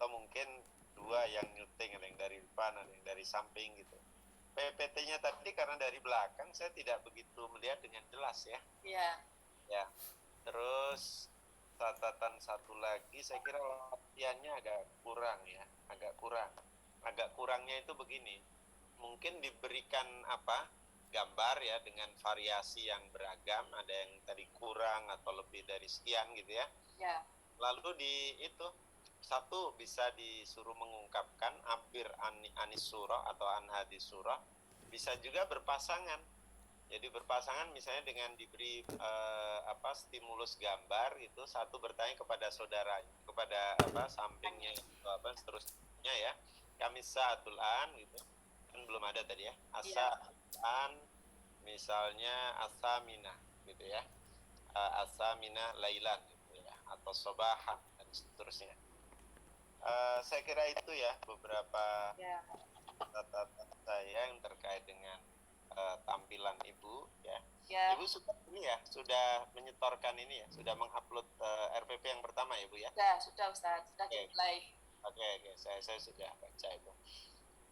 atau mungkin dua yang nyuting, ada yang dari depan, ada yang dari samping gitu. PPT-nya tadi karena dari belakang saya tidak begitu melihat dengan jelas ya. Iya. Ya. Terus catatan satu lagi, saya kira latihannya agak kurang ya, agak kurang. Agak kurangnya itu begini, mungkin diberikan gambar ya dengan variasi yang beragam, ada yang tadi kurang atau lebih dari sekian gitu ya. Ya. Lalu satu bisa disuruh mengungkapkan abir anis surah atau an hadis surah, bisa juga berpasangan. Jadi berpasangan misalnya dengan diberi stimulus gambar itu, satu bertanya kepada saudaranya, kepada sampingnya atau seterusnya ya. Kami saatul an gitu. Kan belum ada tadi ya. Asa an misalnya asamina gitu ya. Asamina lailan gitu ya, atau sobahan dan seterusnya. Saya kira itu ya beberapa catatan saya yang terkait dengan tampilan Ibu ya. Ibu sudah menyetorkan ini ya, sudah mengupload RPP yang pertama ya Bu ya? Sudah Ustaz, sudah dimulai. Oke, saya sudah baca itu.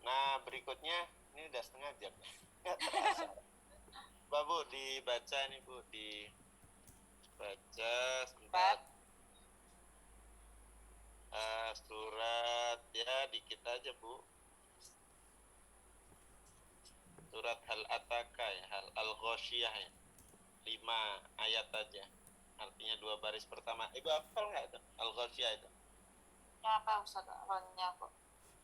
Nah berikutnya ini udah setengah jam ya, nggak terasa. Bu dibaca nih Bu, dibaca sebentar. Surat ya dikit aja Bu. Surat hal ataka ya, hal al-ghoshiyah ya, 5 ayat aja, artinya 2 baris pertama. Ibu hafal nggak itu al-ghoshiyah itu? Apa Ustaz awalnya kok?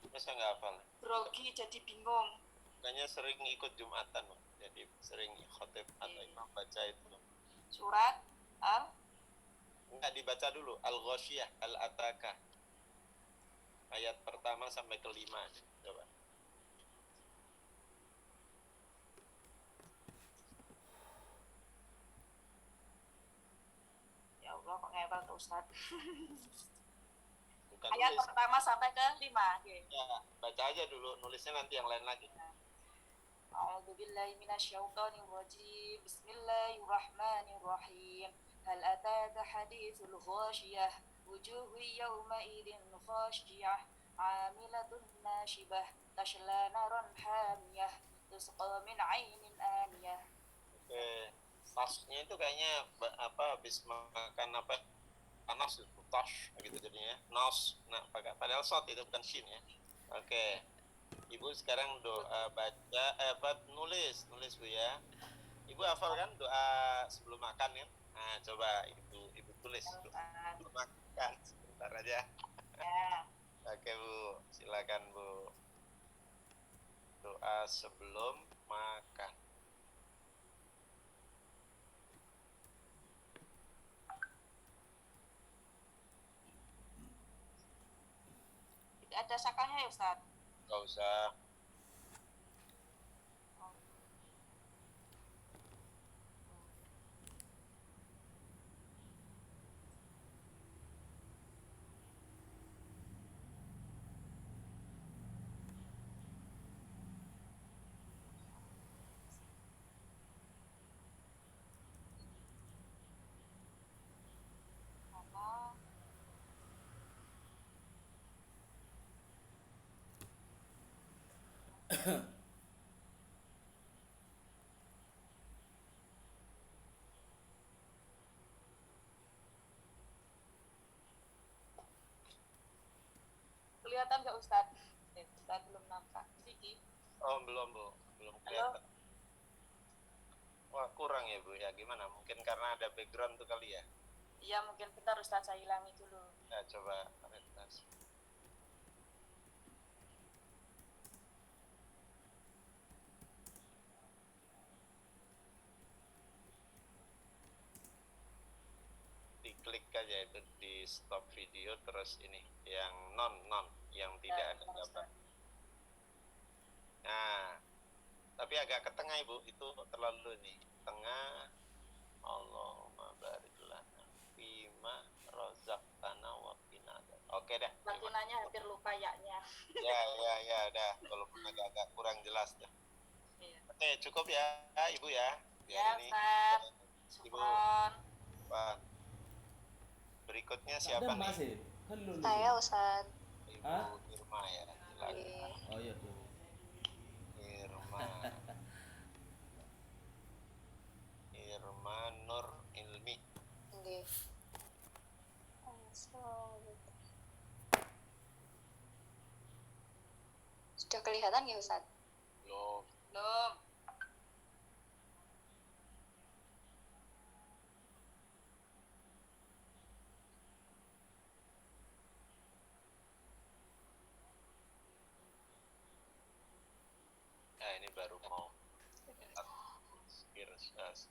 Masa nggak hafal? Grogi jadi bingung. Makanya sering ikut Jumatan, jadi sering khotib atau imam baca itu. Surat Nggak dibaca dulu, al-ghoshiyah, al-ataka, ayat pertama sampai ke-5. Coba. Ya Allah, kok ngewel tuh Ustaz. Bukan ayat nulis. Pertama sampai ke-5. Ya, baca aja dulu, nulisnya nanti yang lain lagi. A'udzubillahi minasyaitonirrajim. Bismillahirrahmanirrahim. Hal ataka hadithul ghashiyah, wujuhu yawmaidin khashiyah, 'amilatun nashibah, tasla naran hamiyah, tusqa min 'ainin aniyah. Oke, tasnya itu kayaknya habis makan panas itu, tash gitu jadinya, nos. Nah, padahal shot itu bukan shin ya. Oke. Ibu sekarang doa baca nulis Bu ya. Ibu hafal kan doa sebelum makan kan? Nah, coba Ibu tulis sebelum makan sebentar aja. Ya. Oke Bu, silakan Bu. Doa sebelum makan. Tidak ada sakalnya ya Ustaz? Gak usah. Kelihatan nggak Ustaz? Ustaz belum nampak. Sedikit. Oh, belum Bu, belum kelihatan. Wah, kurang ya Bu ya, gimana? Mungkin karena ada background tuh kali ya? Iya, mungkin bentar Ustaz, saya hilangi dulu. Ya, coba refresh. Diklik aja itu di stop video, terus ini yang non yang tidak ada gambar. Nah, tapi agak ke tengah Ibu, itu terlalu nih tengah. Allahumma barik lana fima razaqtana wa qina. Oke dah. Latinanya hampir lupa yaknya. Ya udah, walaupun agak kurang jelas dah. Iya. Oke, cukup ya Ibu ya. Ya, ini Ibu. Pak. Berikutnya siapa nih? Saya Ustaz. Hah? Bu Irma ya, silakan. Nggih. Oh iya Bu. Irma, Irma Nur Ilmi. Nggih. Sudah kelihatan ya Ustaz? Belum. Belum. Nah, ini baru mau.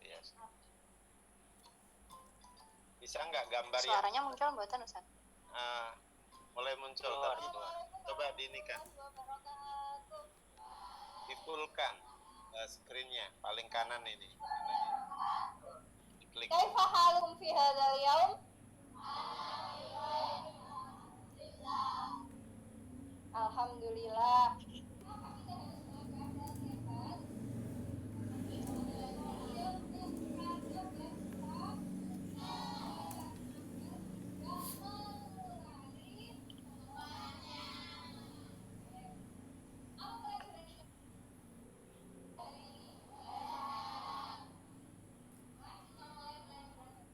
Ya. Bisa nggak gambar ya? Suaranya muncul mboten Ustaz? Mulai muncul tapi coba dinikan. Difulkan screen-nya paling kanan ini. Diklik. Kaifa halukum fi hadzal yaum? Alhamdulillah.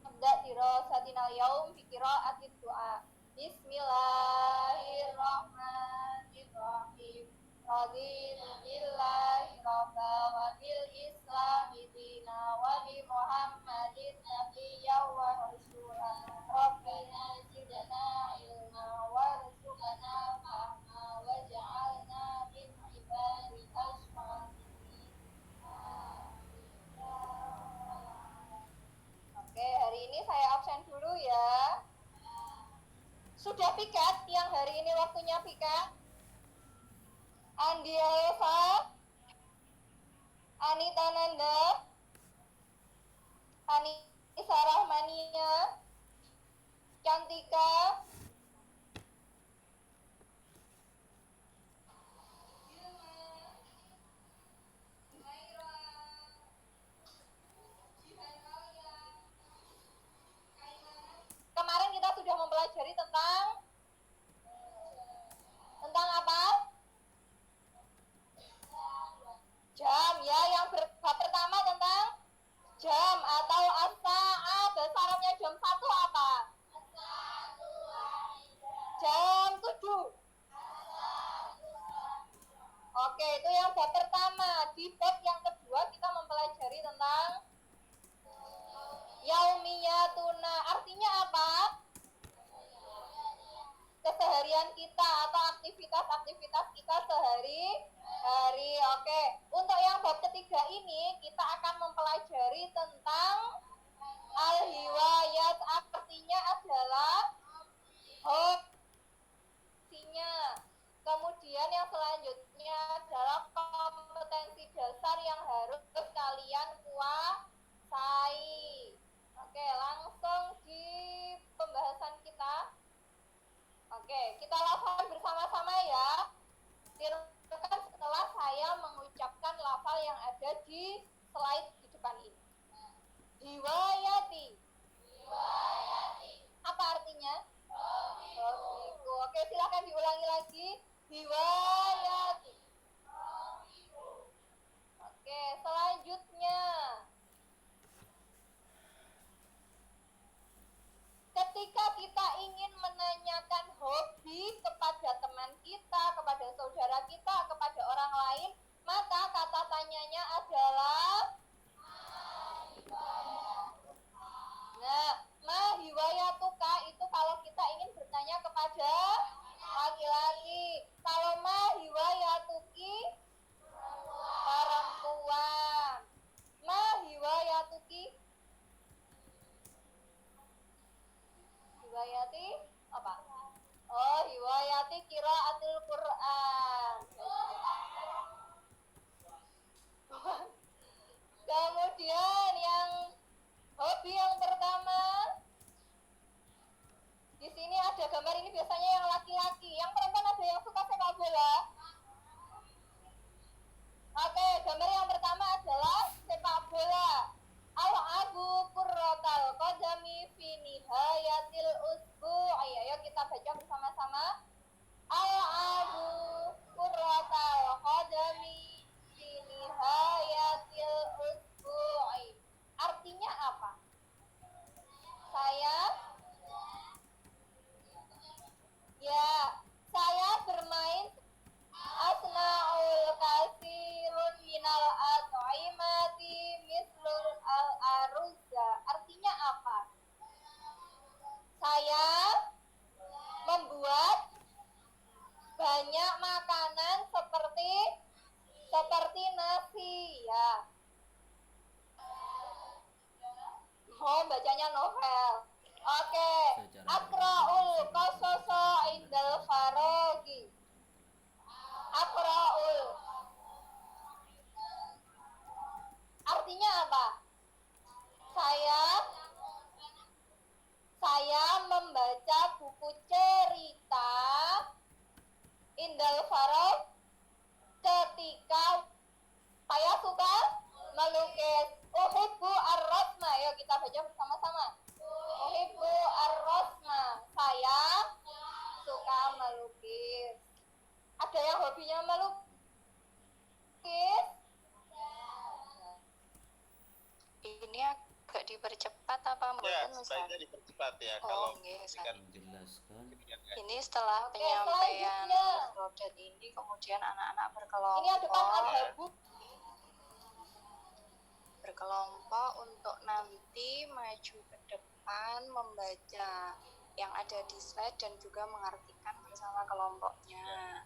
Nabda dirasatina yaum fi qiraatid du'a. Bismillahirrahmanirrahim. Raditu billahi rabba wa bil islami dina wa bi Muhammadin nabiyya wa rasula. Rabbana zidna ilma warzuqna fahma waj'alna min ibadikal sholihin. Oke, hari ini saya absen dulu ya. Sudah piket yang hari ini waktunya piket? Andia Eva, Anita Nanda, Anissa Rahmania, Cantika, kemarin kita sudah mempelajari tentang apa? Jam ya, yang bab pertama tentang jam atau as-sa'a. Bahasa Arabnya jam 1 apa? Jam 7. Oke, itu yang bab pertama. Di bab yang kedua kita mempelajari tentang yaumiyatuna. Artinya apa? Keseharian kita atau aktivitas-aktivitas kita sehari-hari. Oke, untuk yang bab ketiga ini kita akan mempelajari tentang al-hiwayat. Artinya adalah hobinya. Kemudian yang selanjutnya adalah kompetensi dasar yang harus kalian kuasai. Oke, langsung di pembahasan kita. Oke, kita lafal bersama-sama ya. Tirukan setelah saya mengucapkan lafal yang ada di slide di depan ini. Hiwayati. Apa artinya? Hobiku. Oke, silakan diulangi lagi. Hiwayati. Oke, selanjutnya. Ketika kita ingin menanyakan hobi kepada teman kita, kepada saudara kita, kepada orang lain, maka kata tanyanya adalah ma hiwayatuka. Itu kalau kita ingin bertanya kepada laki-laki. Kalau ma hiwayatuki, perempuan. Ma hiwayatuki, hiwayati apa? Oh, hiwayati melukis. Ada yang hobinya melukis? Ini agak dipercepat apa Ya, mboten Ustaz? sebaiknya dipercepat ya Oh, kalau nggih, Ustaz. memberikan Menjelaskan. kebijakan. Ini setelah Oke, penyampaian selanjutnya. Rodat ini kemudian anak-anak Ini ada kan Al-Habu. berkelompok untuk nanti maju ke depan membaca yang ada di slide dan juga mengartikan bersama kelompoknya.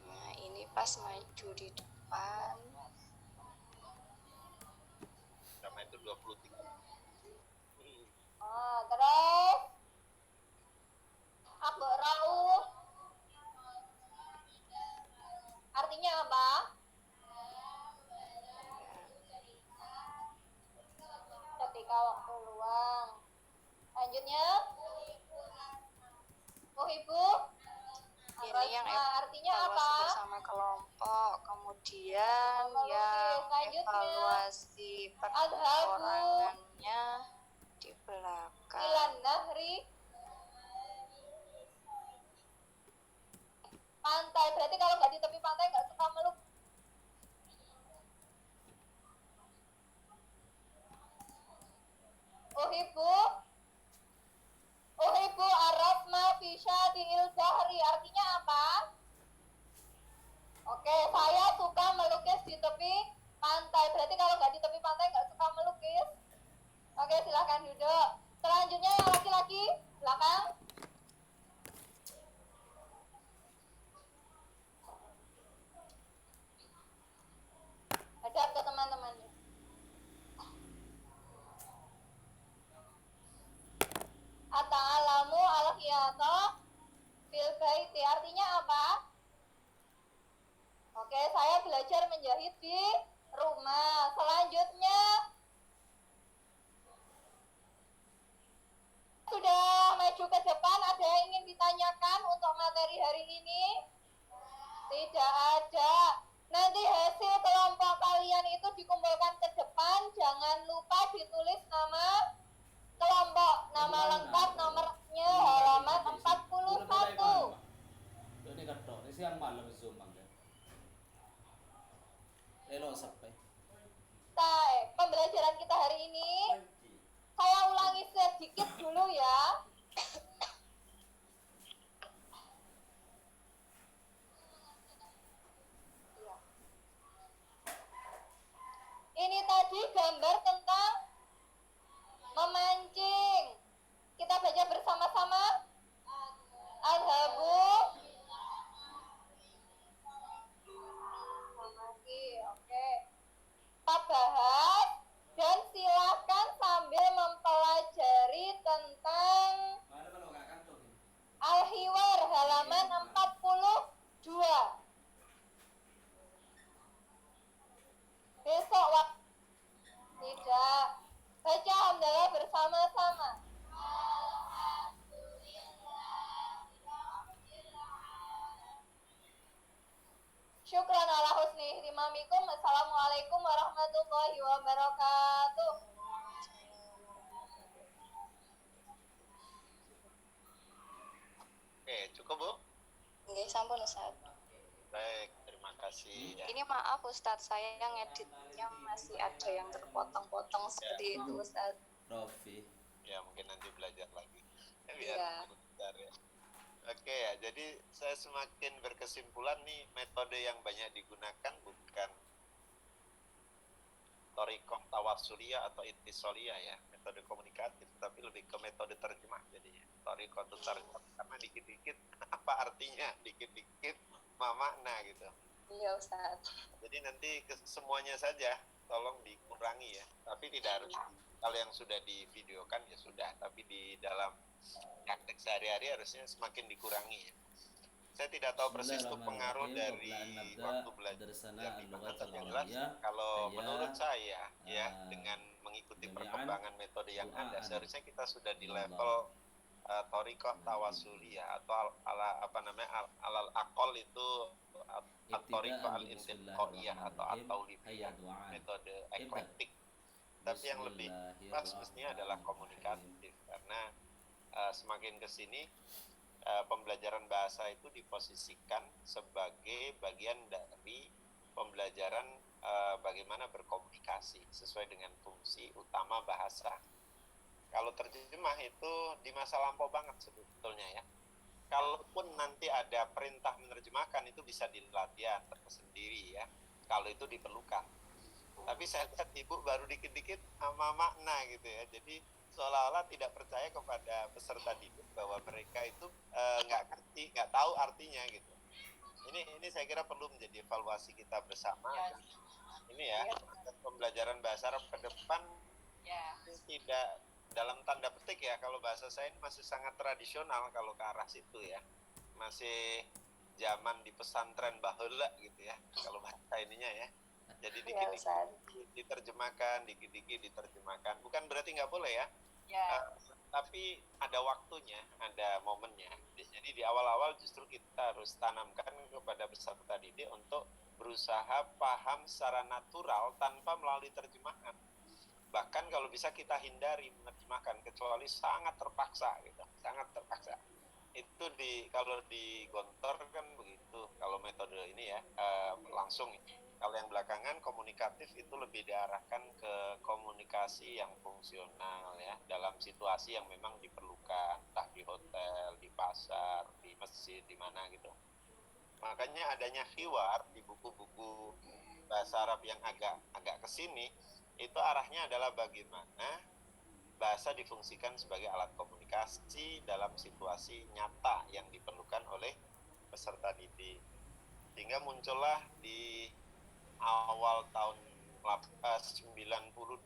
Nah, ini pas maju di depan. Sama itu 23. Terus Abra'u artinya apa? Ketika waktu luang. Selanjutnya Muhibu Ini yang artinya evaluasi apa? bersama kelompok, kemudian Evaluasi. yang Selanjutnya, evaluasi Adhabu perorangannya di belakang. Ilan Nahri pantai, berarti kalau nggak di tepi pantai nggak suka meluk. Uhibu arasma fi syadi'il bahri artinya apa? Oke, saya suka melukis di tepi pantai. Berarti kalau nggak di tepi pantai nggak suka melukis. Oke, silahkan duduk. Selanjutnya yang laki-laki belakang. Hadap ke teman-temannya. Ata'alamu al-khiyata fil baiti artinya apa? Oke, saya belajar menjahit di rumah. Selanjutnya sudah maju ke depan, ada yang ingin ditanyakan untuk materi hari ini? Tidak ada. Nanti hasil kelompok kalian itu dikumpulkan ke depan, jangan lupa ditulis nama kelompok, nama lengkap, nomornya halaman 41. Ini ketok, ini siang malam zoom bangga. Lelo sampai. Pembelajaran kita hari ini saya ulangi sedikit dulu ya. Ini tadi gambar tentang memancing. Kita baca bersama-sama. Al-Habu. Oke. Kita bahas dan silakan sambil mempelajari tentang Mana kalau nggak kantor ini? Al-Hiwar halaman 42. Besok waktu tidak baca hamdalah bersama-sama. Syukran ala husni ihtimamikum. Assalamualaikum warahmatullahi wabarakatuh. Oke, cukup Bu? Nggih, sampun Ustaz. Baik, terima kasih ya. Ini maaf Ustaz, saya yang editnya masih ada yang terpotong-potong seperti itu Ustaz. Rofi. Ya, mungkin nanti belajar lagi. Ya, Iya. biar bentar ya. Oke ya, jadi saya semakin berkesimpulan nih metode yang banyak digunakan bukan thoriqah tawasuliyah atau ittisoliyah ya, metode komunikatif, tapi lebih ke metode terjemah jadinya. Thoriqah itu terjemah karena dikit-dikit apa artinya, dikit-dikit apa makna gitu. Iya Ustaz. Jadi nanti semuanya saja tolong dikurangi ya, tapi tidak harus kalau yang sudah divideokan ya sudah, tapi di dalam praktek sehari-hari harusnya semakin dikurangi ya. Saya tidak tahu persis itu pengaruh dari waktu belajar yang dimana, tapi yang jelas kalau menurut saya ya dengan mengikuti perkembangan metode yang ada seharusnya kita sudah di level thoriqah tawasuliyah atau ala apa namanya alal aqol itu thoriqah al-intiqaiyah atau at-taulifiyah, metode eklektik. Tapi yang lebih pas mestinya adalah komunikatif karena semakin ke sini pembelajaran bahasa itu diposisikan sebagai bagian dari pembelajaran bagaimana berkomunikasi sesuai dengan fungsi utama bahasa. Kalau terjemah itu di masa lampau banget sebetulnya ya. Kalaupun nanti ada perintah menerjemahkan itu bisa dilatih tersendiri ya, kalau itu diperlukan. Tapi saya lihat ibu baru dikit-dikit sama makna gitu ya, jadi seolah-olah tidak percaya kepada peserta didik bahwa mereka itu nggak tahu artinya gitu. Ini saya kira perlu menjadi evaluasi kita bersama. Ini ya, pembelajaran bahasa Arab ke depan tidak dalam tanda petik ya, kalau bahasa saya ini masih sangat tradisional kalau ke arah situ ya, masih zaman di pesantren baheula gitu ya kalau bahasa ininya ya. Jadi dikit-dikit diterjemahkan, dikit-dikit diterjemahkan, bukan berarti nggak boleh ya, tapi ada waktunya, ada momennya. Jadi di awal-awal justru kita harus tanamkan kepada peserta didik untuk berusaha paham secara natural tanpa melalui terjemahan. Bahkan kalau bisa kita hindari menerjemahkan kecuali sangat terpaksa gitu, sangat terpaksa. Itu kalau di Gontor kan begitu, kalau metode ini ya langsung. Kalau yang belakangan komunikatif itu lebih diarahkan ke komunikasi yang fungsional ya, dalam situasi yang memang diperlukan, entah di hotel, di pasar, di masjid, di mana gitu. Makanya adanya hiwar di buku-buku bahasa Arab yang agak kesini, itu arahnya adalah bagaimana bahasa difungsikan sebagai alat komunikasi dalam situasi nyata yang diperlukan oleh peserta didik. Sehingga muncullah di awal tahun 90 2000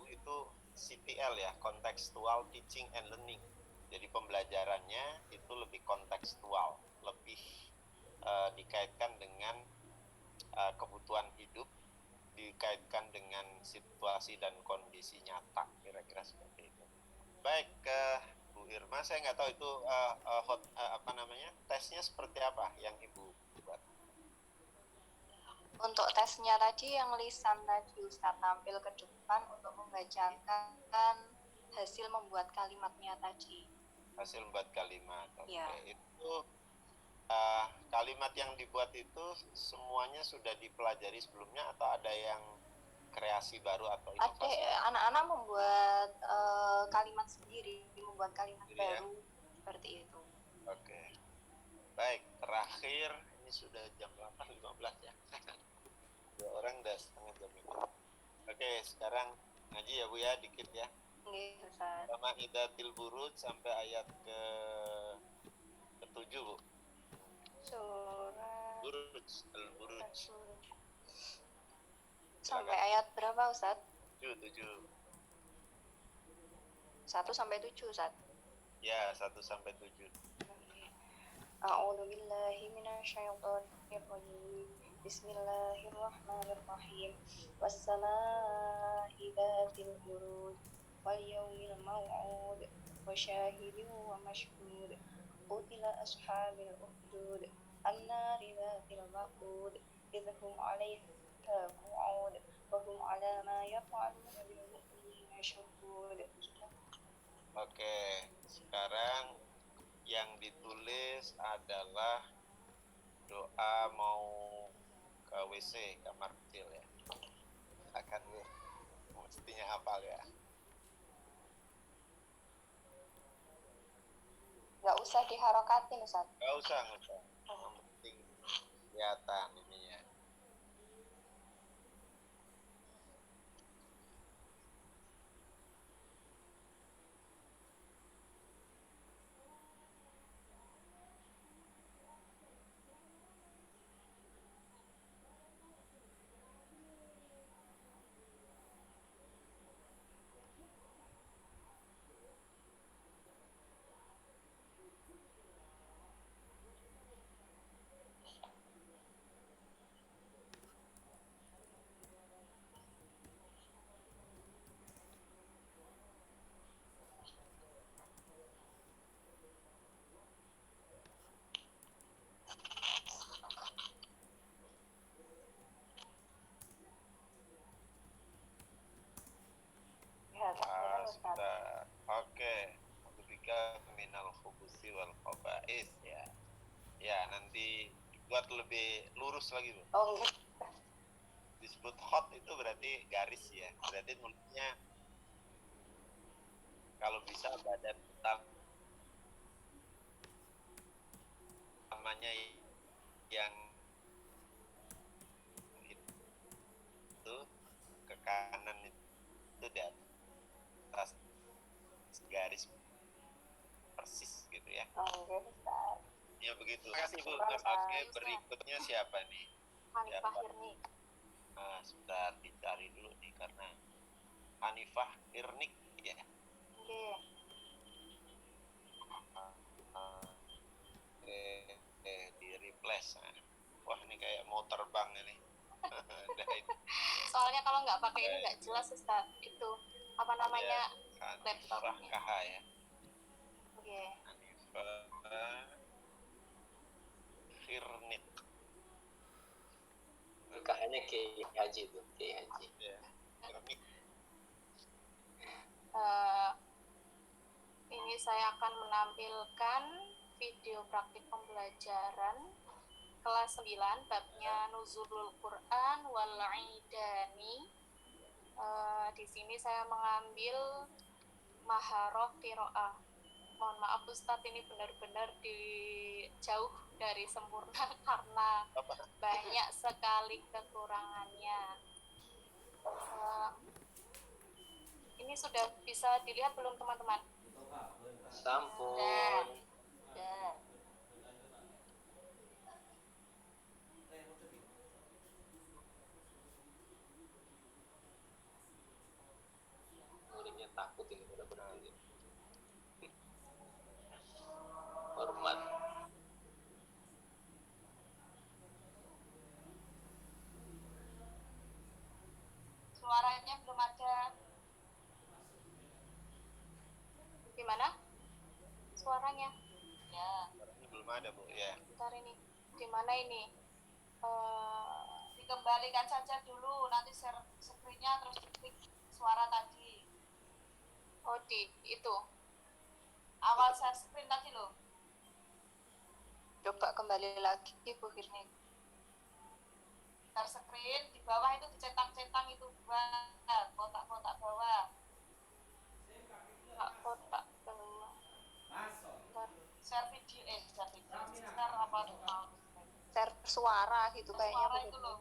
itu CTL ya, Contextual Teaching and Learning. Jadi pembelajarannya itu lebih kontekstual, lebih dikaitkan dengan kebutuhan hidup, dikaitkan dengan situasi dan kondisi nyata, kira-kira seperti itu. Baik, ke Bu Irma, saya nggak tahu itu tesnya seperti apa yang Ibu buat. Untuk tesnya tadi yang lisan tadi Ustaz tampil ke depan untuk membacakan hasil membuat kalimatnya tadi. Hasil membuat kalimat, oke. Ya. Itu kalimat yang dibuat itu semuanya sudah dipelajari sebelumnya atau ada yang kreasi baru atau inovasi? Ada anak-anak membuat kalimat sendiri, membuat kalimat sendiri, baru ya? Seperti itu. Oke. Baik, terakhir ini sudah jam 8.15 ya. Dua orang udah setengah jam itu. Oke, sekarang ngaji ya Bu ya, dikit ya. Nggih, Ustaz. Sama Idatil Buruj sampai ayat ke-7 Bu. Surah Buruj, Al-Buruj. Sampai ayat berapa Ustaz? 7. 1 sampai 7 Ustaz. Ya, 1 sampai 7. A'udzu billahi minasyaitonir rajim. Bismillahirrahmanirrahim. Was-samaa'i dzatil buruj wal yawmil maw'ud wa syahidin wa mashhud. Qutila ashabil ukhdud an-nari dzatil waqud idhum 'alaiha qu'ud wa hum 'ala ma yaf'aluna bil mu'minina syuhud. Oke, sekarang yang ditulis adalah doa mau ke WC, kamar kecil ya. Akan mestinya hafal ya. Nggak usah diharokatin Ustaz. Nggak usah. Yang penting kelihatan ininya. khubuthi wal khaba'is ya. Ya, nanti buat lebih lurus lagi, Bu. Oh, enggak. Disebut khot itu berarti garis ya. Berarti nulisnya kalau bisa badan utamanya yang itu ke kanan itu di atas garis persis gitu ya. Oh, enggak, Ustaz. Ya begitu. Terima kasih, Bu. Terima Oke, kasih. berikutnya siapa nih? Hanifah Siapa? Hirni. Sebentar dicari dulu nih karena Hanifah Irnik ya. Oke. Di replace. Wah, ini kayak mau terbang ini. Udah ini. Soalnya kalau nggak pakai ini nggak jelas, Ustaz. Itu apa namanya? Hanifah KH ya. Oke. Hanifah Irnik. Kayaknya Kiai Haji tuh, Kiai Haji. Ya, Irnik. Ini saya akan menampilkan video praktik pembelajaran kelas 9 babnya Nuzulul Quran wal Idani. Di sini saya mengambil maharoh qiraah. Mohon maaf Ustadz, ini benar-benar jauh dari sempurna karena banyak sekali kekurangannya. Ini sudah bisa dilihat belum teman-teman? Sampun. Dan Muridnya takut ini udah berdiri. Hormat. suaranya belum ada. Gimana? Suaranya? Ya, Ini belum ada, Bu ya. bentar ini. Di mana ini? Dikembalikan saja dulu, nanti share screen-nya terus diklik suara tadi. Oh, di itu. Awal share screen tadi loh. Coba kembali lagi, Bu Firni. Share screen, di bawah itu dicentang-centang itu kotak-kotak bawah. Kotak bawah. Bentar. Share video, share apa tuh? Share suara gitu kayaknya. Suara itu loh.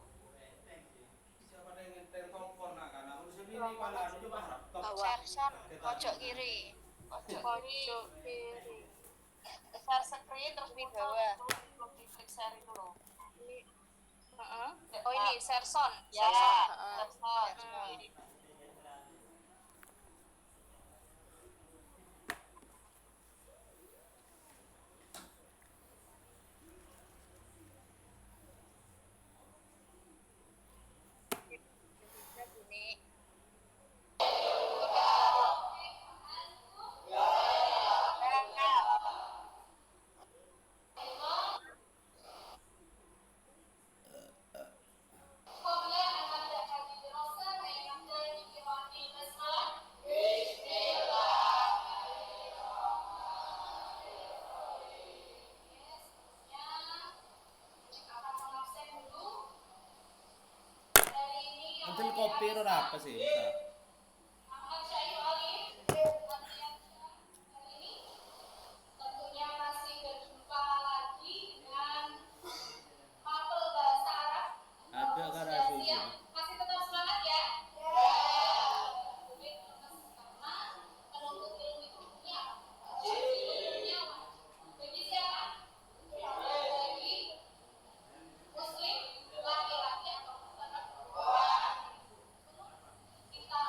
Siapa yang ngeter telepon nak kan? Aku sini ini malah anu coba harap. Share pojok kiri. Pojok kiri. Share screen terus di bawah. Belum diklik share itu loh. Ini. Oh ini share sound. Ya, Share sound. Ambil kopi atau apa sih? Ustaz? Tentunya masih berjumpa lagi dengan mapel bahasa Arab. Ada kan Rasul? Masih tetap semangat ya? Karena penuntut ilmu itu bunyi apa? Bunyi apa? Bagi siapa? Bagi muslim laki-laki atau perempuan? Kita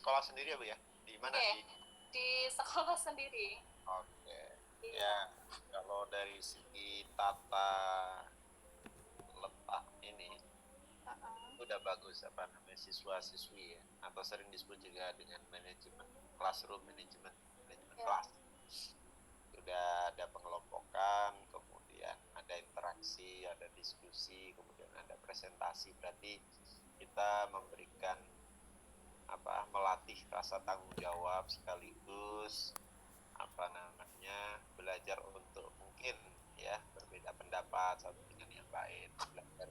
sekolah sendiri ya Bu ya? Di mana? Oke. Di sekolah sendiri. Oke. Iya. Ya, kalau dari segi tata letak ini itu udah bagus apa namanya siswa-siswi ya, atau sering disebut juga dengan manajemen classroom, manajemen Ya. kelas. Sudah ada pengelompokan, kemudian ada interaksi, ada diskusi, kemudian ada presentasi. Berarti kita memberikan melatih rasa tanggung jawab sekaligus belajar untuk mungkin ya berbeda pendapat satu dengan yang lain, belajar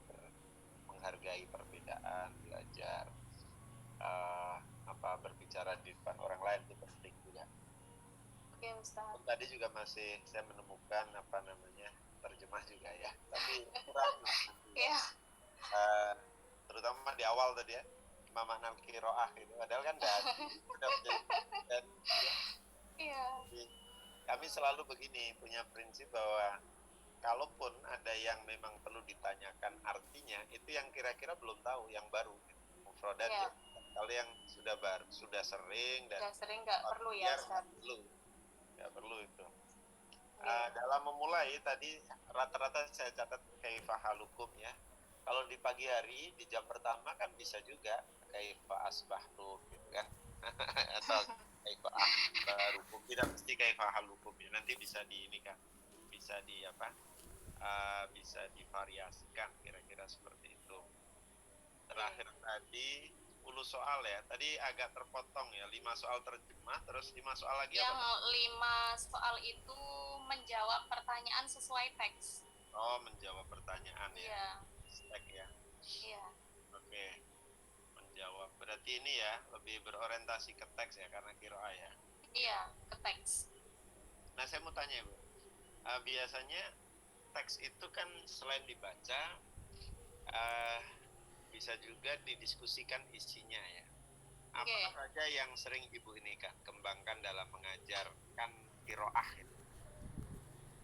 menghargai perbedaan, belajar berbicara di depan orang lain itu penting juga. Oke, Ustaz. Tadi juga masih saya menemukan terjemah juga ya, tapi kurang. Iya. Terutama di awal tadi ya, makna qiraah itu, padahal kan sudah dan Iya. kami selalu begini, punya prinsip bahwa kalaupun ada yang memang perlu ditanyakan artinya, itu yang kira-kira belum tahu, yang baru mufradat ya. Kalau yang sudah sering dan Sudah sering nggak perlu ya, Ustaz. Nggak perlu itu. Dalam memulai tadi rata-rata saya catat kaifa halukum ya. Kalau di pagi hari di jam pertama kan bisa juga kaifa asbahtum gitu kan. Atau kaifa ahbarukum, tidak mesti kaifa halukum ya. Nanti bisa bisa divariasikan kira-kira seperti itu. Terakhir tadi 10 soal ya. Tadi agak terpotong ya, 5 soal terjemah, terus 5 soal lagi yang apa? 5 soal itu menjawab pertanyaan sesuai teks. Oh, menjawab pertanyaan ya. Iya. Teks ya. Iya. Oke. Menjawab. Berarti ini ya lebih berorientasi ke teks ya, karena qiraah ya. Iya, ke teks. Nah, saya mau tanya Bu. Biasanya teks itu kan selain dibaca bisa juga didiskusikan isinya ya. Apa saja yang sering Ibu ini kembangkan dalam mengajarkan qiraah itu?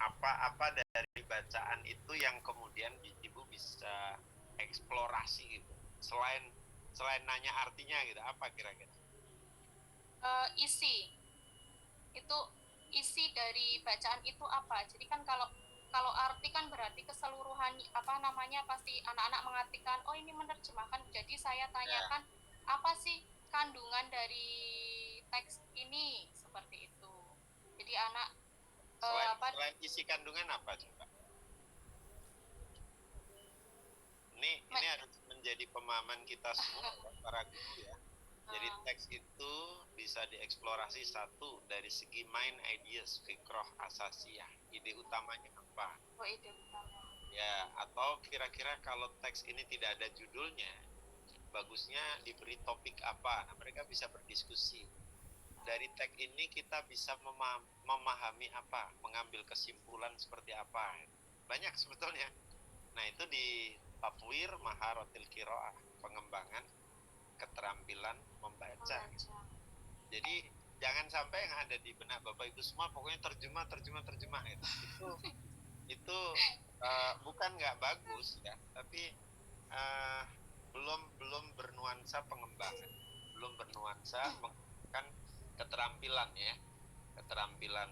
Apa dari bacaan itu yang kemudian Ibu bisa eksplorasi gitu? Selain nanya artinya gitu, apa kira-kira? Isi dari bacaan itu apa? Jadi kan kalau arti kan berarti keseluruhan pasti anak-anak mengartikan, oh ini menerjemahkan, jadi saya tanyakan apa sih kandungan dari teks ini, seperti itu. Jadi anak selain isi kandungan apa coba? Ini harus menjadi pemahaman kita semua para guru ya. Jadi teks itu bisa dieksplorasi satu dari segi main ideas, fikroh asasiyah, ide utamanya apa? Oh, ide utama. Ya, atau kira-kira kalau teks ini tidak ada judulnya, bagusnya diberi topik apa? Nah, mereka bisa berdiskusi. Dari teks ini kita bisa memahami apa, mengambil kesimpulan seperti apa. Banyak sebetulnya. Nah, itu di Tatwir Maharatil Qiraah, pengembangan keterampilan membaca. Jadi jangan sampai yang ada di benak Bapak Ibu semua pokoknya terjemah itu bukan nggak bagus ya, tapi belum bernuansa pengembangan, belum bernuansa menggunakan keterampilan ya, keterampilan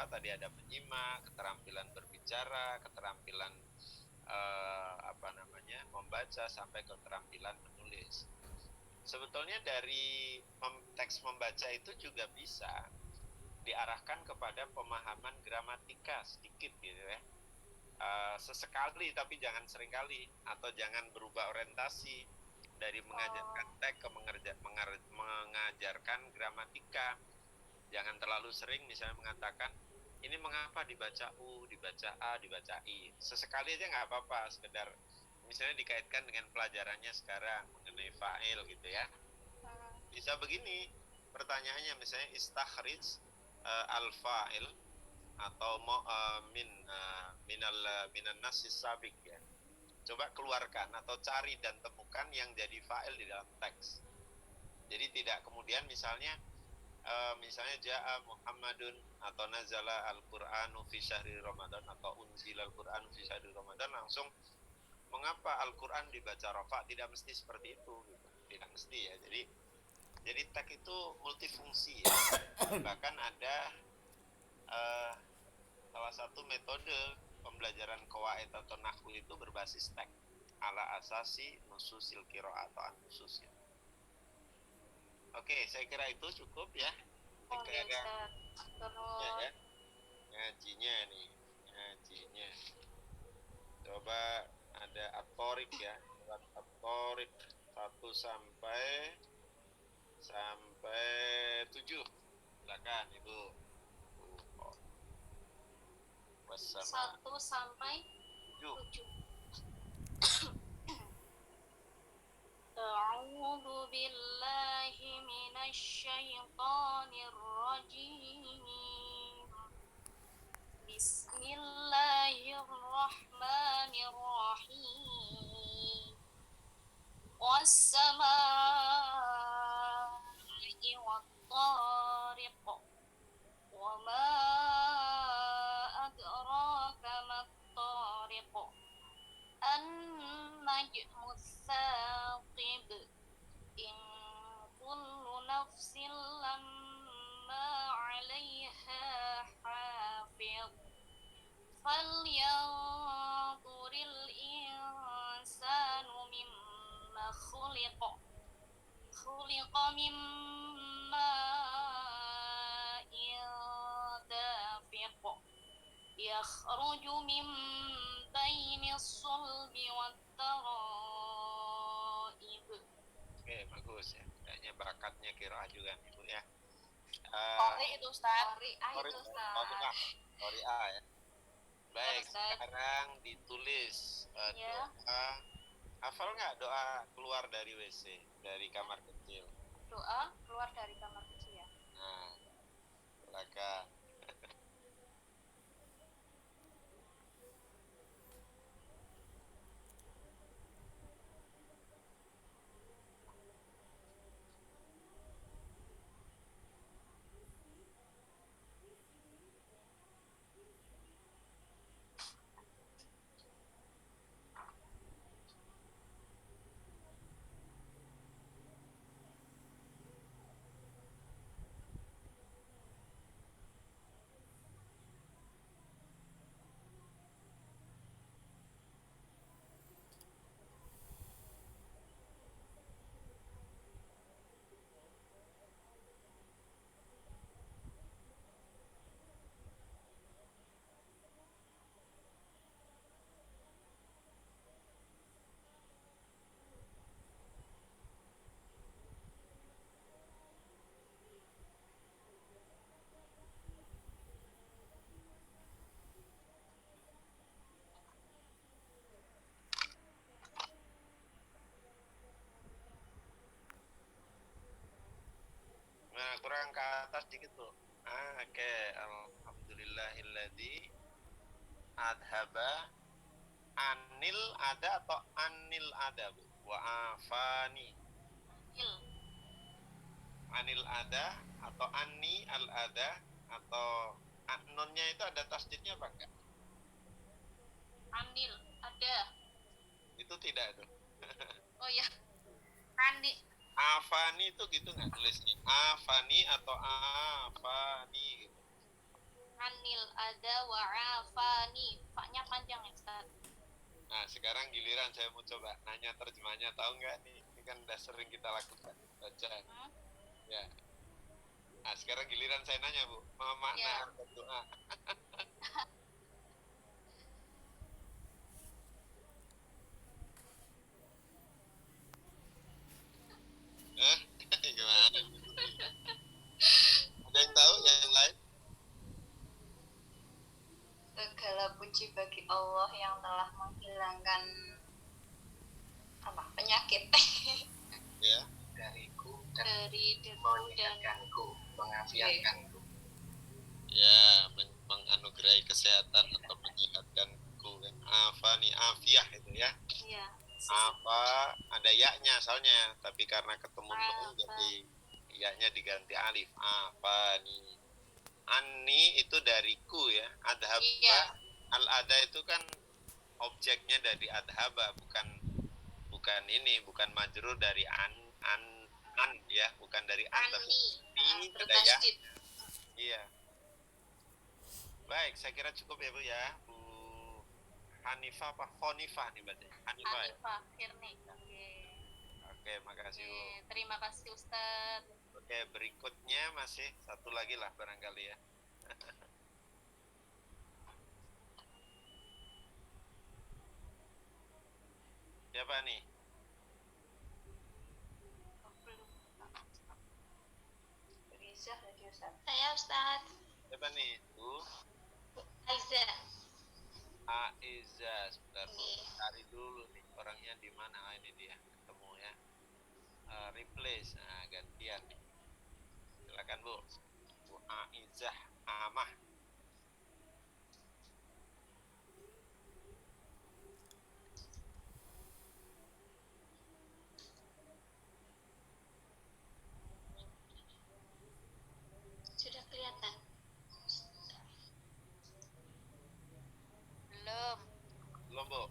tadi ada menyimak, keterampilan berbicara, keterampilan membaca sampai keterampilan menulis. Sebetulnya dari teks membaca itu juga bisa diarahkan kepada pemahaman gramatika sedikit gitu ya. Sesekali tapi jangan seringkali, atau jangan berubah orientasi dari mengajarkan teks ke mengajarkan gramatika. Jangan terlalu sering misalnya mengatakan ini mengapa dibaca U, dibaca A, dibaca I. Sesekali aja nggak apa-apa, sekedar misalnya dikaitkan dengan pelajarannya sekarang mengenai fa'il gitu ya. Bisa begini pertanyaannya, misalnya istakhrij al-fa'il atau minan nasis sabik ya. Coba keluarkan atau cari dan temukan yang jadi fa'il di dalam teks. Jadi tidak kemudian misalnya ja'a Muhammadun atau nazala al-Qur'anu fi syahri Ramadan atau unzila al-Qur'anu fi syahri Ramadan, langsung mengapa Al-Qur'an dibaca rafa. Tidak mesti seperti itu gitu. Tidak mesti ya. Jadi Jadi tag itu multifungsi ya. Bahkan ada salah satu metode pembelajaran qawaid atau nahwu itu berbasis tag ala asasi nususil qiraah atau an-nusus ya. Oke, saya kira itu cukup ya. Oke, Sekarang Ustaz. ya, Terus ya. Ngajinya nih, ngajinya. Coba ada at-thoriq ya. Surat at-thoriq 1 sampai 7. Silakan Ibu. Wassalamu 1 sampai 7. 7. A'udzu billahi minasy syaithanir rajim. Bismillahirrahmanirrahim. Was-samaa'i wat-tariq. Wa ma adraka mat-tariq. An-najmu ats-tsaqib. In kullu nafsin lamma 'alaiha hafiz. Falyanzuril insanu mimma khuliqa. Khuliqa min ma'in dafiq. Yakhruju min baini sulbi wat-tara'ib. Oke, bagus ya. Kayaknya bakatnya qiraah juga nih, Bu ya. Qori itu Ustaz. Qori A ya. Baik, Ustaz. sekarang ditulis Ya. doa. Hafal nggak doa keluar dari WC, dari kamar kecil? Doa keluar dari kamar kecil ya. Nah, silakan. Nah, kurang ke atas dikit, Bu. Oke. Alhamdulillahilladzi adhaba anil ada atau anil ada, Bu? Wa afani. Anil ada atau ani al ada atau nunnya itu ada tasdidnya apa enggak? Anil ada. Itu tidak tuh. Oh ya. Ani. Afani itu gitu nggak tulisnya? Afani atau afani gitu. Anil ada wa afani. Faknya panjang ya Ustaz. Nah, sekarang giliran saya mau coba nanya terjemahnya, tahu nggak nih? Ini kan udah sering kita lakukan bacaan. Ya. Nah, sekarang giliran saya nanya, Bu. Makna Ya. arti doa. Gimana? Ada yang tahu? Yang lain? Segala puji bagi Allah yang telah menghilangkan penyakit Ya. Dariku dan Dari debu dan menyehatkanku, mengafiatkanku. Ya, menganugerahi kesehatan atau menyehatkanku kan. Afani, afiah itu ya. ya. Apa ada ya-nya soalnya, tapi karena ketemu nun Apa. jadi ya-nya diganti alif. Afani. Ani itu dariku ya. Adhaba. Iya. Al-ada itu kan objeknya dari adhaba, bukan ini, bukan majrur dari an ya, bukan dari an tapi Ani. ini ada ya. Bertasydid. Iya. Baik, saya kira cukup ya Bu ya. Bu Hanifah apa Khonifah nih berarti? Hanifah ya. Hanifah Hirnik. Oke. Oke, makasih Bu. Oke, terima kasih Ustadz. Oke, berikutnya masih satu lagi lah barangkali ya. Siapa nih? Rizah lagi Ustaz. Saya Ustadz. Siapa nih? Bu Aiza. Aiza. Sebentar Bu, cari dulu nih orangnya di mana. Ah, ini dia, ketemu ya. Replace, nah gantian nih. Silakan Bu. Bu Aizah Amah. Sudah kelihatan? Belum. Belum Bu?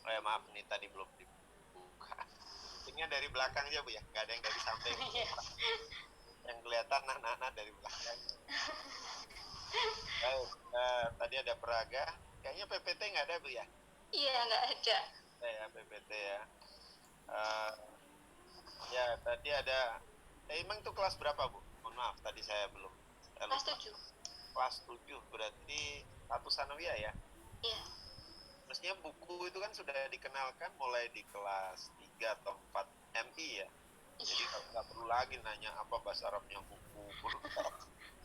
Maaf nih tadi belum dibuka. Ini dari belakang aja Bu ya, nggak ada yang dari samping. Yang kelihatan anak-anak dari belakang. Baik, tadi ada peraga. Kayaknya PPT nggak ada Bu ya? Iya, nggak ada. Ya PPT ya. Ya tadi ada. Emang itu kelas berapa Bu? Mohon maaf tadi saya belum. Kelas 7. Kelas 7 berarti satu sanawiyah ya? Iya. Maksudnya buku itu kan sudah dikenalkan mulai di kelas 3 atau 4 MI ya. Jadi nggak perlu lagi nanya apa bahasa Arabnya buku.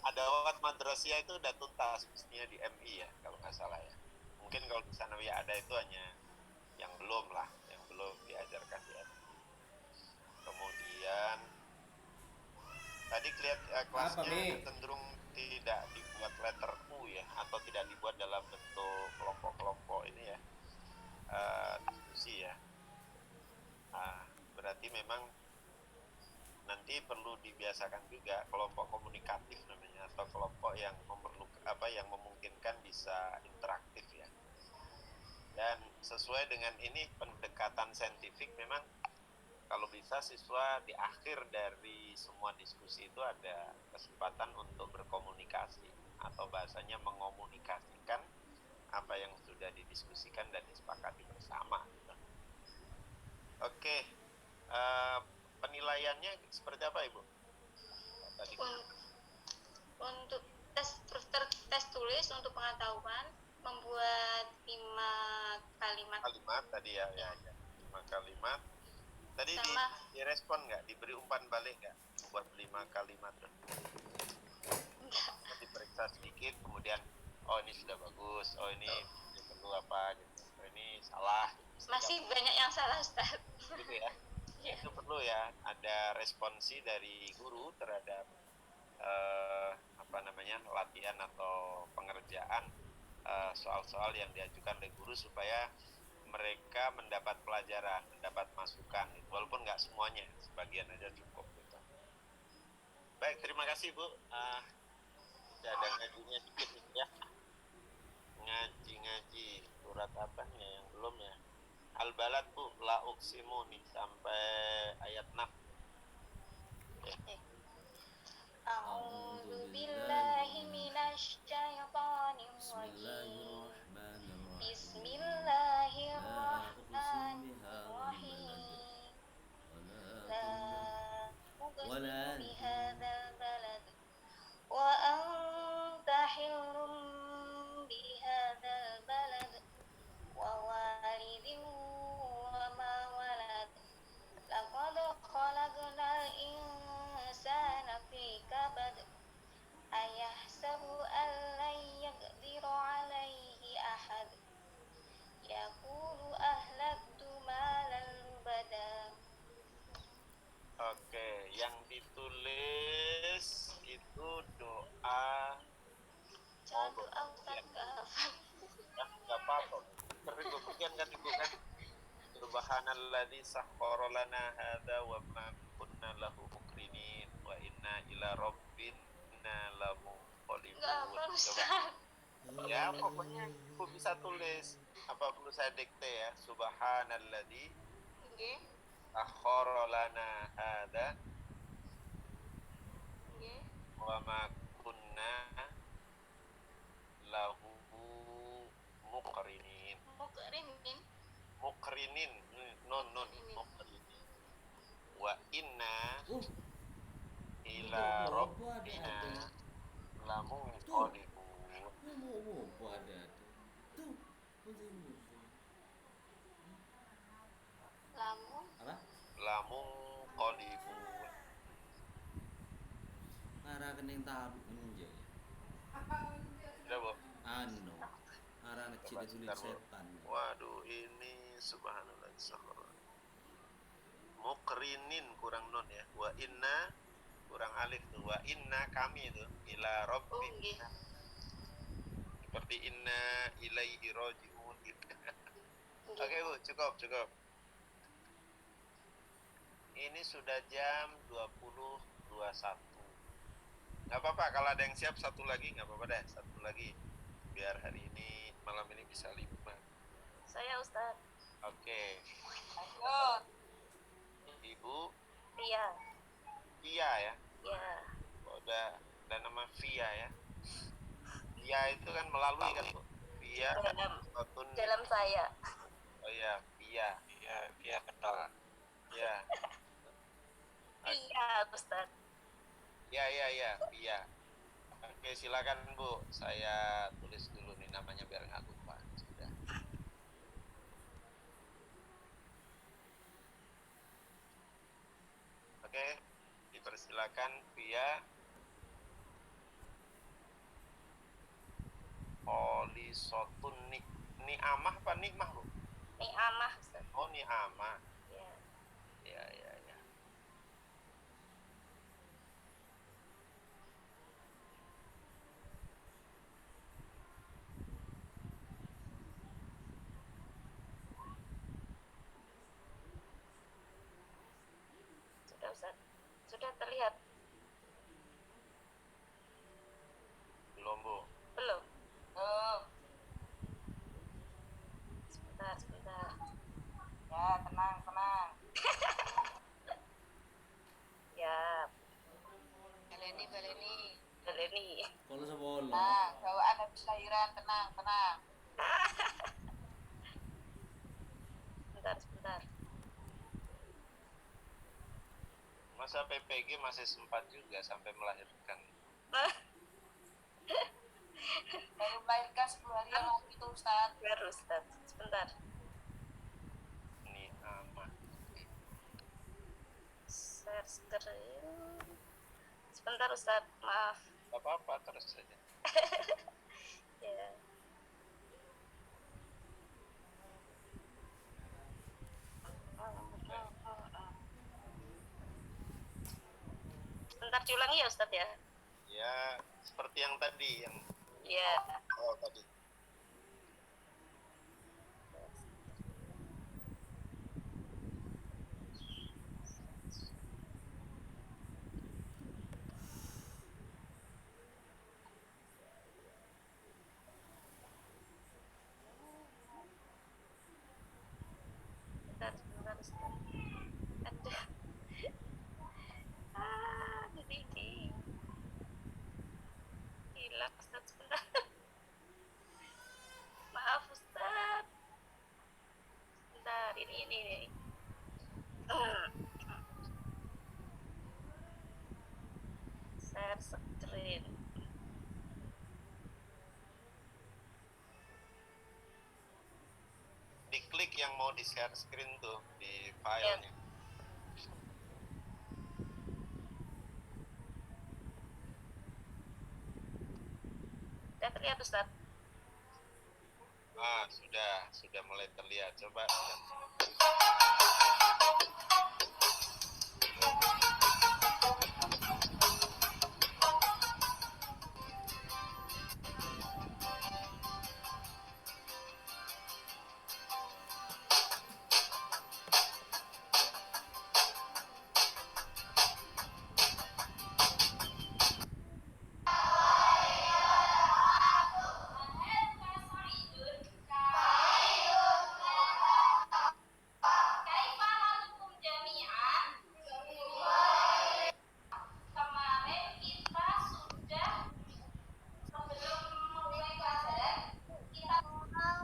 Ada awat madrasiyah itu udah tuntas mestinya di MI ya kalau nggak salah ya. Mungkin kalau di sanawiyah ada itu hanya yang belum lah, yang belum diajarkan di MI. Kemudian tadi kelasnya cenderung tidak dibuat letter U ya, atau tidak dibuat dalam bentuk kelompok-kelompok ini ya, diskusi ya. Berarti memang nanti perlu dibiasakan juga kelompok komunikatif namanya, atau kelompok yang yang memungkinkan bisa interaktif ya. Dan sesuai dengan ini pendekatan saintifik, memang kalau bisa siswa di akhir dari semua diskusi itu ada kesempatan untuk berkomunikasi, atau bahasanya mengomunikasikan apa yang sudah didiskusikan dan disepakati bersama gitu. Oke, penilaiannya seperti apa Ibu? Tadi. Untuk tes tulis untuk pengetahuan, membuat 5 kalimat. Kalimat tadi ya. 5 kalimat. Tadi direspon nggak? Diberi umpan balik nggak? Buat 5 kalimat. Nanti periksa sedikit, kemudian ini sudah bagus, ini perlu apa gitu, ini salah. Masih banyak yang salah Ustaz. Gitu ya. Itu perlu ya, ada responsi dari guru terhadap latihan atau pengerjaan soal-soal yang diajukan oleh guru, supaya mereka mendapat pelajaran, mendapat masukan gitu. Walaupun nggak semuanya, sebagian aja cukup gitu. Baik, terima kasih Bu. Ada ngajinya dikit nih ya. Ngaji surat apa nih yang belum ya? Al-Balad Bu, la uqsimu nih sampai ayat 6. A'udzu billahi minasy syaithanir rajim. Bismillahirrahmanirrahim. La uqsimu bihadzal balad wa anta hillum bihadzal balad wa walidin wa ma walad. Laqad khalaqnal insana fi kabad. Ayahsabu an lan yaqdiru alaihi ahad. Yaqulu ahlaktu malan lubada. Oke, yang ditulis itu doa. Jangan doa Ustaz, nggak hafal. Nggak apa-apa. Bagian kan Ibu kan. Subhanalladzi sakhkhara lana hadza wa ma kunna lahu muqrinin wa inna ila rabbina lamunqalibun. Nggak hafal Ustaz. Ya, pokoknya Ibu bisa tulis. Apa perlu saya dikte ya? Subhanalladzi Nggih. sakhkhara lana hadza Nggih. wa ma kunna lahu muqrinin. Muqrinin non muqrinin. Wa inna ila rabbina lamunqalibun. Lamunqalibun. Arah kening tabu menje. Sudah Bu? Arah kecil tulis setan. Waduh, ini subhanallah sakhara. Muqrinin kurang nun ya. Wa inna kurang alif tuh. Wa inna kami itu ila rabbina. Seperti inna ilaihi raji'un gitu. Oke Bu, cukup. Ini sudah jam 20.21. Nggak apa-apa, kalau ada yang siap satu lagi nggak apa-apa deh, satu lagi biar hari ini malam ini bisa 5. Saya Ustaz. Oke. Oke, Lanjut. Ibu Iya. Via ya. Ya. Oh, ada nama Via ya. Via itu kan melalui kan Bu. Via Sotun. Dalam saya. Oh iya, Via. Via kenal. Ya. Iya, Ustaz. Ya, Via. Oke, silakan Bu. Saya tulis dulu nih namanya biar nggak lupa. Sudah. Oke, dipersilakan Via. Polisotun ni'amah apa nikmah Bu? Ni'amah, Ustaz. Oh, ni'amah. Ya. Ya. Sudah, Ustaz. Sudah terlihat? Belum Bu. Belum? Belum. Sebentar. Ya, tenang. Ya. Baleni. Kalau sepuluh. Bawaan habis lahiran, tenang. Sebentar. Masa PPG masih sempat juga sampai melahirkan. Baru melahirkan 10 hari yang lalu itu, Ustaz. Baru, Ustaz. Sebentar. Ni'amah. Share screen. Sebentar, Ustaz. Maaf. Gak apa-apa, terus saja. Ya. Sebentar diulangi ya, Ustaz ya. Ya, seperti yang tadi yang Ya. tadi. Sebentar, Ustaz. Aduh. Ini. Hilang, Ustaz. Sebentar. Maaf, Ustaz. Sebentar, ini. Share screen. Diklik yang mau di share screen tuh di filenya. Sudah terlihat, Ustaz? Sudah mulai terlihat. Coba. Kemarin kita sudah sebelum memulai pelajaran kita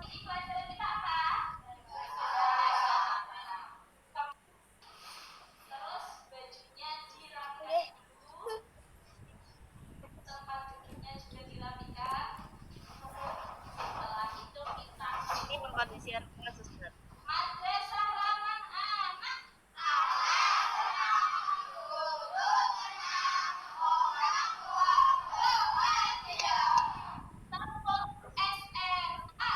ini pelajaran kita apa? Terus bajunya dirapikan dulu, tempat duduknya juga dirapikan. Setelah itu kita Ini mengkondisikan kelas, Ustaz. madrasah ramah anak. Tepuk SMA.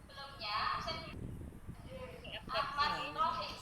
Sebelumnya Ahmad Rohim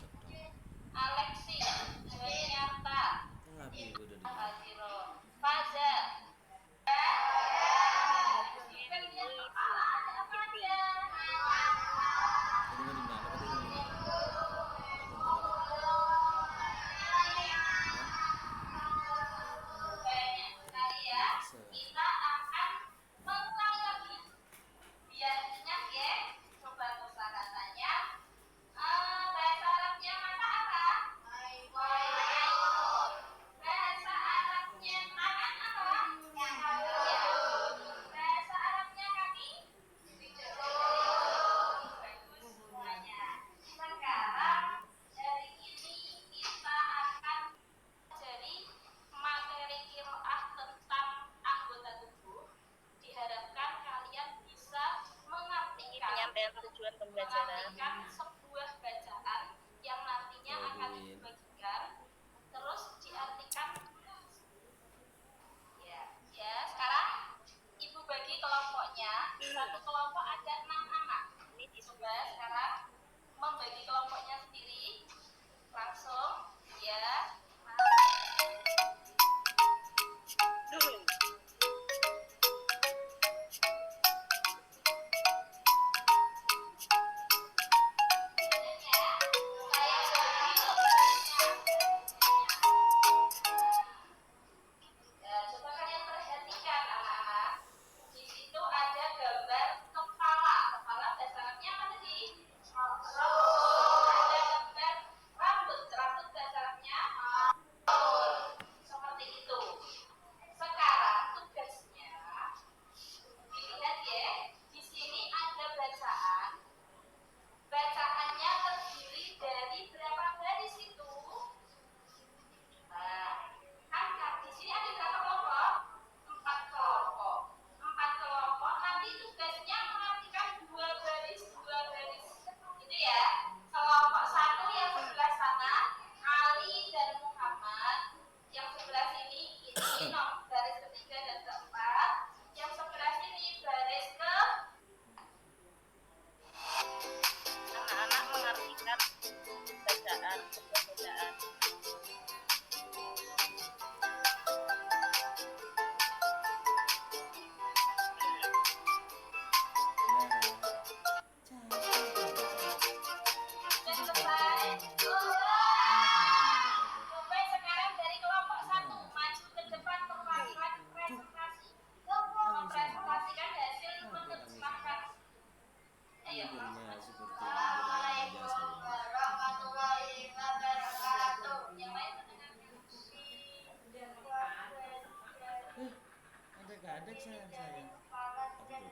Aksen saya. Apa dulu?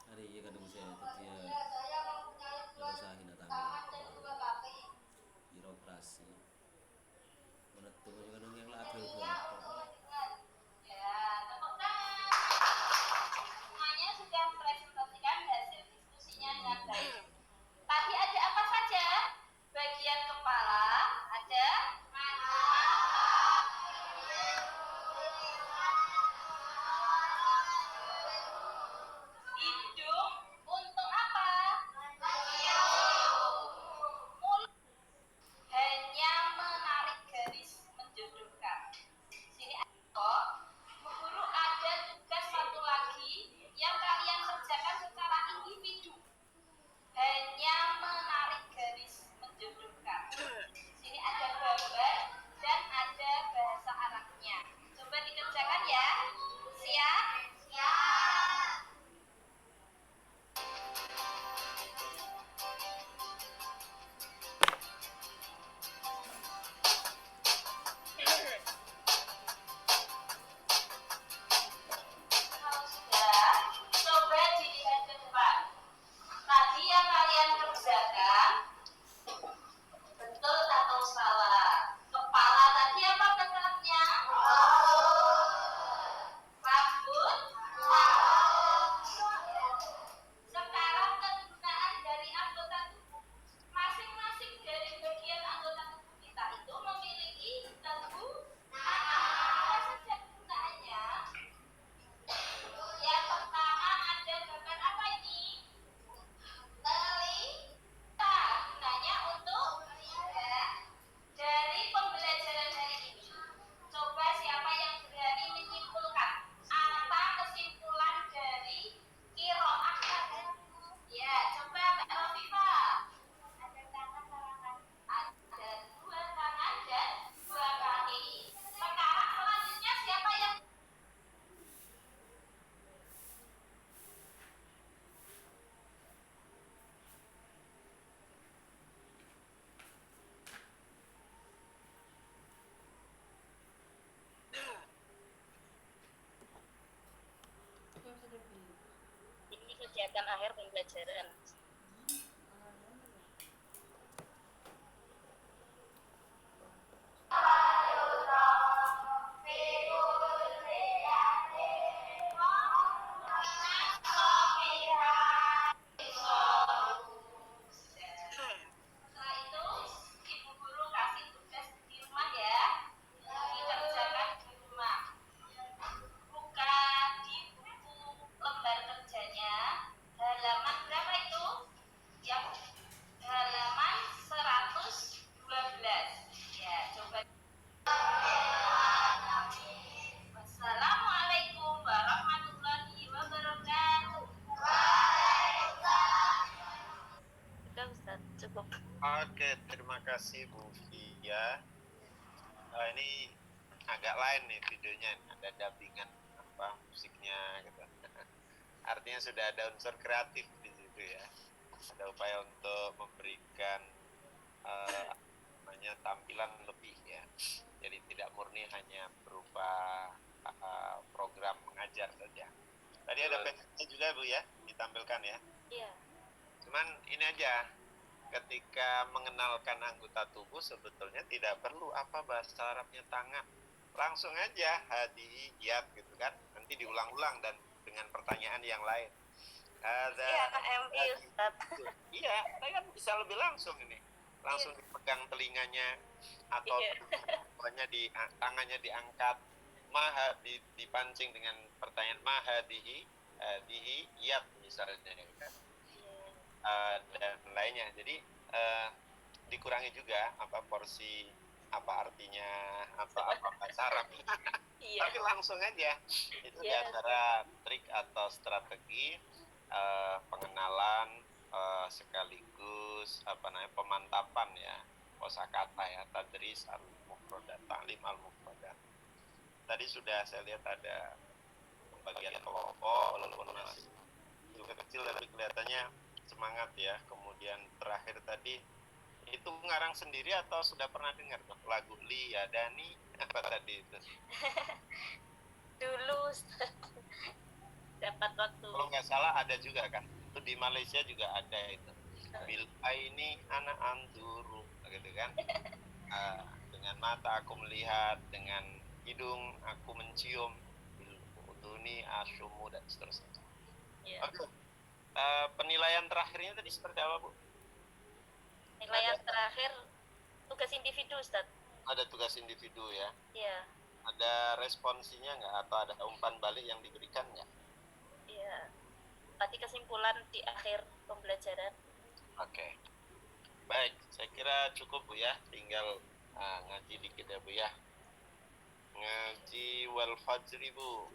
Hari ini kadang saya tadi ya usahain datang birokrasi. Menurut kadang yang lah agel Semuanya sudah presentasikan hasil diskusinya dengan baik. Tadi ada apa saja? Bagian kepala, ada hidung untuk apa? Mulut hanya menarik garis menjodohkan. Sini kok, Bu Guru ada tugas satu lagi yang kalian kerjakan secara individu. Hanya menarik garis menjodohkan. Sini ada gambar dan ada bahasa Arabnya. Coba dikerjakan ya. Siap? Siap. Kalau sudah, coba dilihat ke depan. Tadi yang kalian kerjakan betul atau salah? Kepala tadi apa kata-katanya? Rambut? Sekarang kegunaan dari anggota tubuh. Masing-masing dari bagian anggota tubuh kita itu memiliki kegunaan. Apa saja kegunaannya? Yang pertama ada gambar apa ini? Telinga. Gunanya untuk ya. Dari pembelajaran hari ini, coba siapa yang berani menyimpulkan apa kesimpulan dari qiraah tadi? Ya, coba Mbak Rofifa. Ada tangan tangan. Ada dua tangan dan dua kaki. Sekarang selanjutnya siapa yang Ini kegiatan akhir pembelajaran. Setelah itu, Ibu Guru kasih tugas di rumah ya. Dikerjakan di rumah. Buka di buku lembar kerjanya. Halaman berapa itu? Yang halaman 112. Ya, coba. Wassalamualaikum warahmatullahi wabarakatuh. Sudah Ustaz, cukup. Oke, terima kasih Bu Fia. Ini agak lain nih videonya, ada dubbingan apa musiknya gitu. Artinya sudah ada unsur kreatif di situ ya. Ada upaya untuk memberikan namanya tampilan lebih ya. Jadi tidak murni hanya berupa program mengajar saja. Tadi ada PPT juga Bu ya, ditampilkan ya. Iya. Cuman ini aja, ketika mengenalkan anggota tubuh sebetulnya tidak perlu apa bahasa Arabnya tangan, langsung aja hadiyat gitu kan, nanti diulang-ulang dan dengan pertanyaan yang lain. Iya, KMI Ustaz. Iya, saya kan bisa lebih langsung ini, langsung dipegang telinganya atau tangannya diangkat, dipancing dengan pertanyaan mahadihi yat misalnya kan. Dan lainnya. Jadi dikurangi juga apa porsi apa artinya apa bahasa Arab. Iya. Tapi langsung aja. Itu di Yes. antara trik atau strategi pengenalan sekaligus apa namanya pemantapan ya kosakata ya, tadris al-mufradat, ta'lim al-mufradat. Tadi sudah saya lihat ada bagian kelompok walaupun masih juga kecil tapi kelihatannya semangat ya. Kemudian terakhir tadi itu ngarang sendiri atau sudah pernah dengar tuh lagu Lia Dani apa tadi itu? Dulu Ustaz. Dapat waktu. Kalau nggak salah ada juga kan? Itu di Malaysia juga ada itu. Bil ini anak anturu gitu kan. Dengan mata aku melihat, dengan hidung aku mencium, bil uduni asyumu dan seterusnya. Iya. Oke. Penilaian terakhirnya tadi seperti apa, Bu? Penilaian terakhir tugas individu Ustaz. Ada tugas individu ya. Iya. Ada responsinya nggak atau ada umpan balik yang diberikan nggak? Iya. Berarti kesimpulan di akhir pembelajaran. Oke. Baik, saya kira cukup Bu ya. Tinggal ngaji dikit ya Bu ya. Ngaji wal fajri Bu.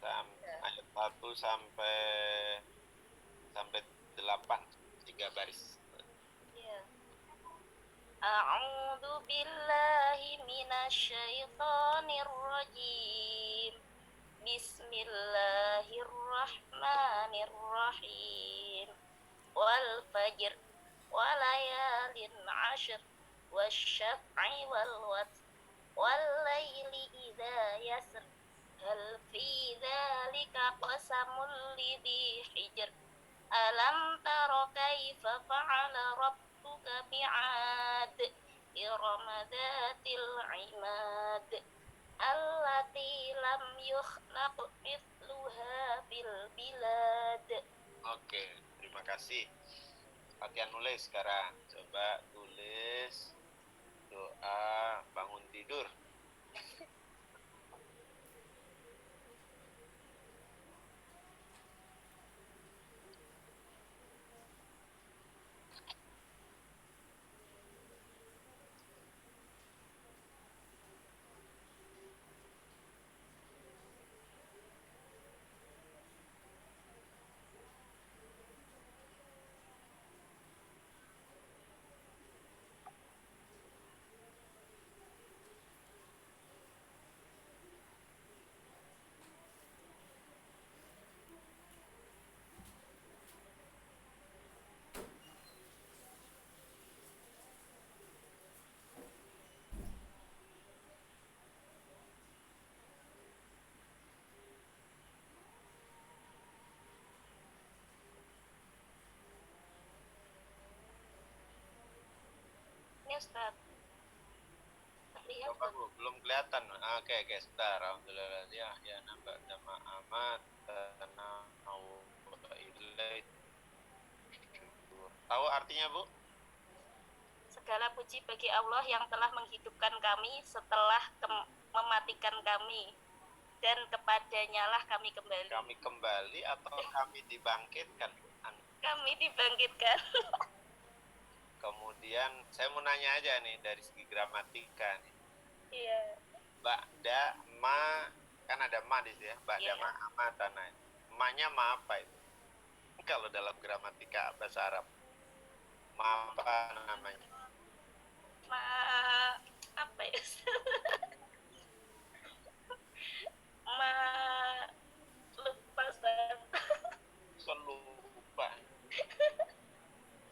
Ayat 1 sampai 8, 3 baris. Iya. A'udzu billahi minasyaitonir rajim. Bismillahirrahmanirrahim. Wal fajr walayalin 'ashr wasyaf'i wal watr wal laili idza yasr hal fi dzalika qasamul lidhi hijr alam tara kaifa fa'ala rabbuka bi'ad irama dzatil 'imad allati lam yukhlaq mithluha fil bilad. Oke, terima kasih. Latihan nulis sekarang. Coba tulis doa bangun tidur. Ini Ustaz. Lihat Coba Bu, belum kelihatan. Oke, sebentar. Alhamdulillah ya nambah nama amat tanau ilai. Tahu artinya Bu? segala puji bagi Allah yang telah menghidupkan kami setelah mematikan kami, dan kepadanya lah kami kembali. Kami kembali atau kami dibangkitkan? Kami dibangkitkan. Kemudian saya mau nanya aja nih dari segi gramatika nih. Iya. Ba'da ma, kan ada ma di sini ya. Ba'da Iya. ma amatana. Ma-nya ma apa itu? Kalau dalam gramatika bahasa Arab. Ma apa namanya? Apa ya? Lupa Ustaz. Lupa.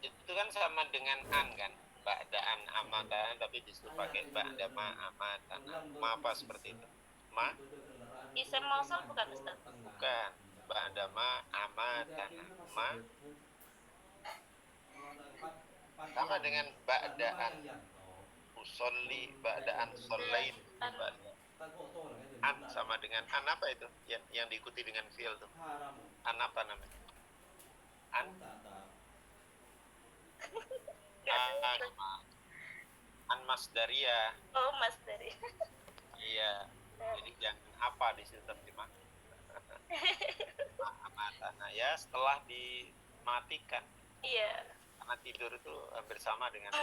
Itu kan sama dengan an kan? Ba'daan amatan tapi disuruh pakai ba'da ma amatana. Ma apa seperti itu? Ma? Isem mausul bukan Ustaz? Bukan. Ba'da ma amatana. Ma sama dengan ba'daan. Usolli ba'daan sollain. An sama dengan an apa itu? Yang diikuti dengan fi'il tuh. An apa namanya? An an masdaria. Oh, Mas dari. Iya. Jadi jangan apa di situ terjemah. Amatana ya setelah dimatikan. Iya. Karena tidur itu hampir sama dengan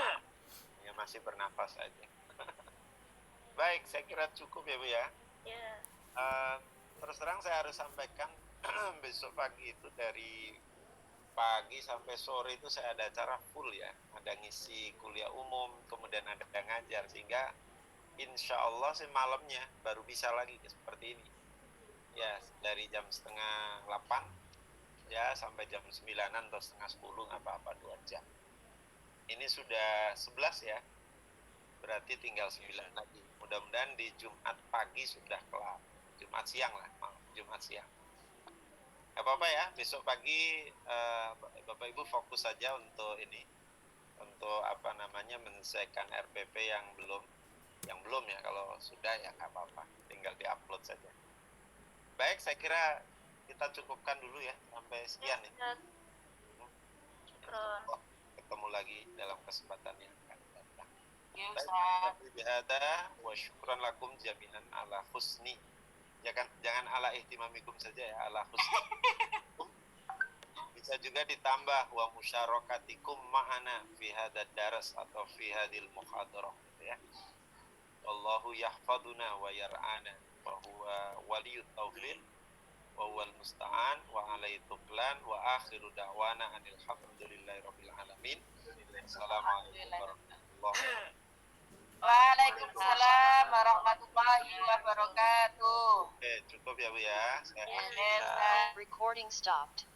ya masih bernafas aja. Baik, saya kira cukup ya Bu ya. Iya. Terus terang saya harus sampaikan besok pagi itu dari pagi sampai sore itu saya ada acara full ya, ada ngisi kuliah umum, kemudian ada ngajar, sehingga insya Allah sih malamnya baru bisa lagi seperti ini. ya dari jam setengah 8 ya sampai jam 9-an atau setengah 10 nggak apa-apa 2 jam. Ini sudah 11 ya, berarti tinggal 9 lagi. Mudah-mudahan di Jumat pagi sudah kelar. Jumat siang lah, Jumat siang. Gak apa-apa ya, besok pagi Bapak Ibu fokus saja untuk ini, untuk menyelesaikan RPP yang belum ya. Kalau sudah ya nggak apa-apa, tinggal diupload saja. Baik, saya kira kita cukupkan dulu ya sampai sekian ya. Ketemu lagi dalam kesempatan yang akan datang. Ya, Ustaz. Bihada wa syukran lakum jaminan ala husni. Jangan ala ihtimamikum saja ya, ala husni. Bisa juga ditambah wa musyarakatikum ma'ana fi hadad daras atau fi hadil muhadarah gitu ya. Wallahu yahfaduna wa yar'ana wa huwa waliyut taufiq wa huwal musta'an wa alaihi tuklan wa akhiru da'wana anil hamdulillahi rabbil alamin. Assalamualaikum warahmatullahi wabarakatuh. Waalaikumsalam warahmatullahi wabarakatuh. Oke, cukup ya Bu ya. Yes, Recording stopped.